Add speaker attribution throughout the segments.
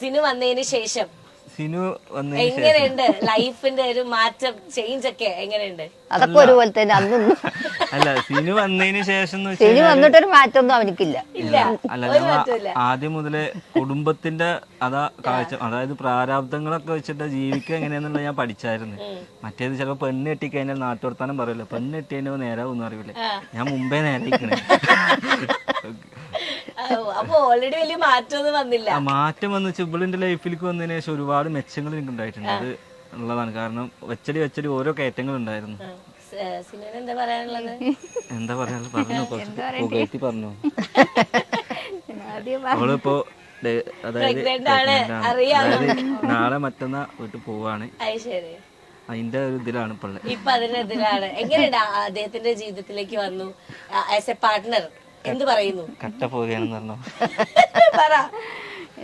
Speaker 1: സിനു വന്നതിന് ശേഷം
Speaker 2: സിനു വന്നതിന്
Speaker 1: എങ്ങനെയുണ്ട് ലൈഫിന്റെ ഒരു മാറ്റം ചേഞ്ച് ഒക്കെ എങ്ങനെയുണ്ട്?
Speaker 3: അതൊക്കെ ഒരുപോലെ തന്നെ അന്നും
Speaker 2: അല്ല സിനു വന്നതിന് ശേഷം
Speaker 3: ശരി വന്നിട്ടൊരു മാറ്റമൊന്നും അവനിക്കില്ല.
Speaker 1: ഇല്ല,
Speaker 2: അല്ല
Speaker 1: ഒരു
Speaker 2: ഞങ്ങൾ
Speaker 1: മാറ്റമില്ല.
Speaker 2: ആദ്യം മുതലേ കുടുംബത്തിന്റെ കാഴ്ച, അതായത് പ്രാരാബ്ദങ്ങളൊക്കെ വെച്ചിട്ട് ജീവിക്കുക എങ്ങനെയാന്നുള്ളത് ഞാൻ പഠിച്ചായിരുന്നു. മറ്റേത് ചിലപ്പോ പെണ്ണ് കെട്ടിക്കഴിഞ്ഞാൽ നാട്ടുവർത്താനം പറയല്ലോ, പെണ്ണ് കെട്ടിയതിന്റെ നേരാവൊന്നും അറിയില്ല. ഞാൻ മുമ്പേ നേരായിക്കണേ.
Speaker 1: അപ്പൊ ഓൾറെഡി വലിയ മാറ്റമൊന്നും വന്നില്ല.
Speaker 2: മാറ്റം വന്ന് ഇവളിന്റെ ലൈഫിലേക്ക് വന്നതിന് ശേഷം ഒരുപാട് മെച്ചങ്ങൾ എനിക്ക് ഉണ്ടായിട്ടുണ്ട്. അത് ഉള്ളതാണ്. കാരണം വെച്ചടി ഓരോ കയറ്റങ്ങൾ ഉണ്ടായിരുന്നു.
Speaker 1: സിനുവിന് എന്താ പറയാനുള്ളത്?
Speaker 2: എന്താ പറയാനുള്ളത് പറഞ്ഞു, കുറച്ച് പുകഴ്ത്തി പറഞ്ഞു. അവളിപ്പോ അതായത് നാളെ മറ്റന്നാ വീട്ടിൽ പോവാണ്. അതിന്റെ ഒരു ഇതിലാണ്
Speaker 1: ഇപ്പൊ അതിന്റെ ഇതിലാണ്. എങ്ങനെയുണ്ട് അദ്ദേഹത്തിന്റെ ജീവിതത്തിലേക്ക് വന്നു ആസ് എ പാർട്ട്ണർ? എന്ത് പറയുന്നു?
Speaker 2: കട്ട പോവുകയാണെന്ന് പറഞ്ഞോ?
Speaker 1: പറ.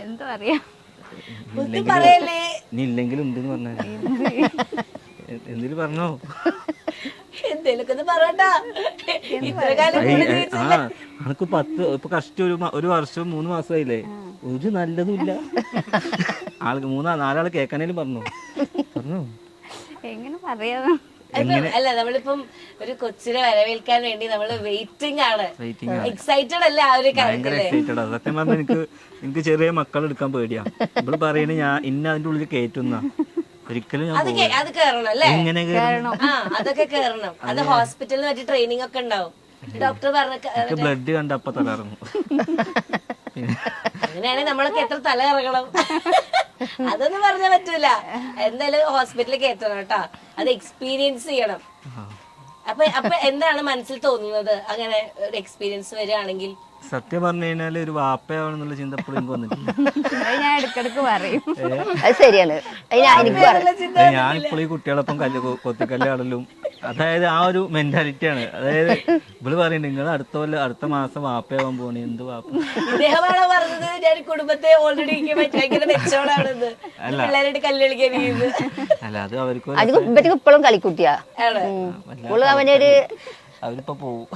Speaker 3: എന്താ പറയാ,
Speaker 2: നീ ഇല്ലെങ്കിലും ഉണ്ടെന്ന് പറഞ്ഞ എന്തിനു പറഞ്ഞോ?
Speaker 1: എന്തേലൊക്കെ ഒന്ന് പറയട്ടാ. ഇത്ര കാലം
Speaker 2: അനക്ക് 10 ഇപ്പൊ കഷ്ടം ഒരു വർഷവും 3 മാസമായില്ലേ, ഒരു നല്ലതുമില്ല. ആൾക്ക് 4 കേൾക്കാനേലും പറഞ്ഞോ?
Speaker 3: എങ്ങനെ പറയാ?
Speaker 1: അല്ല, നമ്മളിപ്പം ഒരു കൊച്ചിനെ വരവേൽക്കാൻ വേണ്ടി നമ്മള് വെയിറ്റിംഗ് ആണ്. എക്സൈറ്റഡ് അല്ല ആ ഒരു കാര്യത്തില്?
Speaker 2: സത്യം പറഞ്ഞാൽ എനിക്ക് ചെറിയ മക്കൾ എടുക്കാൻ പേടിയാ. ഇവിടെ പറയണ ഞാൻ അതിന്റെ ഉള്ളിൽ കയറ്റുന്ന ഒരിക്കലും
Speaker 1: അത് കേറണം അല്ലേ? അതൊക്കെ കേറണം. അത് ഹോസ്പിറ്റലിൽ മറ്റേ ട്രെയിനിങ് ഒക്കെ ഉണ്ടാവും. ഡോക്ടർ പറഞ്ഞ
Speaker 2: ബ്ലഡ് കണ്ട അപ്പൊ തലറങ്ങും.
Speaker 1: അങ്ങനെയാണെങ്കിൽ നമ്മളൊക്കെ എത്ര തല ഇറങ്ങണം? അതൊന്നും പറഞ്ഞാൽ പറ്റൂല. എന്തായാലും ഹോസ്പിറ്റലിൽ കയറ്റണം കേട്ടാ. അത് എക്സ്പീരിയൻസ് ചെയ്യണം. അപ്പൊ എന്താണ് മനസ്സിൽ തോന്നുന്നത് അങ്ങനെ ഒരു എക്സ്പീരിയൻസ് വരികയാണെങ്കിൽ?
Speaker 2: സത്യം പറഞ്ഞു കഴിഞ്ഞാല് ഒരു വാപ്പയാവണമെന്നുള്ള ചിന്ത എപ്പോഴും എനിക്ക് വന്നിട്ടില്ല.
Speaker 3: ഞാൻ ഇടക്കിടക്ക് പറയും, അത് ശരിയാണ്.
Speaker 2: ഞാനിപ്പോൾ ഈ കുട്ടികളൊപ്പം കൊത്തിക്കല്ലാടലും, അതായത് ആ ഒരു മെന്റാലിറ്റിയാണ്. അതായത് ഇവള് പറയുന്നുണ്ട് നിങ്ങൾ അടുത്ത മാസം വാപ്പയാവാൻ പോണേ. എന്ത് വാപ്പ?
Speaker 1: ഇദ്ദേഹമാണോ പറഞ്ഞത് ഞാൻ കുടുംബത്തെ ഓൾറെഡി മെച്ചോടാണെന്ന്? പിള്ളേരായിട്ട് കല്യാണിക്കാൻ
Speaker 2: അല്ല, അത് അവർക്ക്
Speaker 3: ഇപ്പോഴും കളിക്കുട്ടിയാ. അവനൊരു
Speaker 2: അവരിപ്പോ പോവും.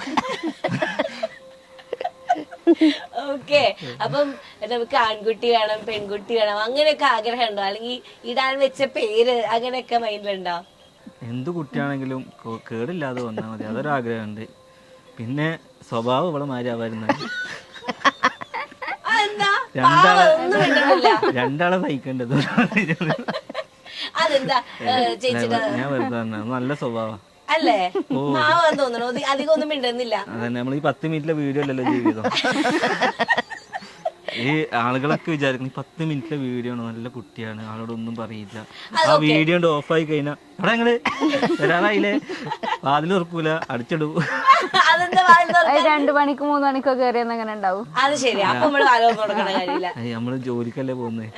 Speaker 1: ഓക്കെ. അപ്പം നമുക്ക് ആൺകുട്ടി വേണം പെൺകുട്ടി വേണം അങ്ങനെയൊക്കെ ആഗ്രഹം ഉണ്ടോ? അല്ലെങ്കിൽ ഇടാൻ വെച്ച പേര് അങ്ങനെയൊക്കെ മൈൻഡിലുണ്ടോ?
Speaker 2: എന്ത് കുട്ടിയാണെങ്കിലും കേടില്ലാതെ വന്നാൽ മതി, അതൊരാഗ്രഹമുണ്ട്. പിന്നെ സ്വഭാവം ഇവിടെ മാറിയാവായിരുന്നു. രണ്ടാളെ സഹിക്കേണ്ടത്.
Speaker 1: അതെന്താ
Speaker 2: ഞാൻ വെറുതെ നല്ല സ്വഭാവം
Speaker 1: അല്ലേ? മാവാൻ തോന്നണോ? അധികം ഒന്നും മിണ്ടുന്നില്ല.
Speaker 2: അതന്നെ, നമ്മൾ ഈ 10 മിനിറ്റിലെ വീഡിയോ അല്ലല്ലോ ജീവിതം. ഈ ആളുകളൊക്കെ വിചാരിക്കണം 10 മിനിറ്റിലെ വീഡിയോ ആണ്, നല്ല കുട്ടിയാണ്, ആളോടൊന്നും പറയില്ല. ആ വീഡിയോ ഓഫായി കഴിഞ്ഞാ അവിടെ ഞങ്ങള് വരാറായില്ലേ, വാതിൽ തുറക്കൂല, അടിച്ചിടും.
Speaker 3: 2 മണിക്ക് 3 മണിക്കോ കയറിയെന്ന് അങ്ങനെ ഉണ്ടാവും.
Speaker 1: അത് ശരി. അപ്പൊ നമ്മള് ജോലിക്കല്ലേ
Speaker 2: പോകുന്നത്.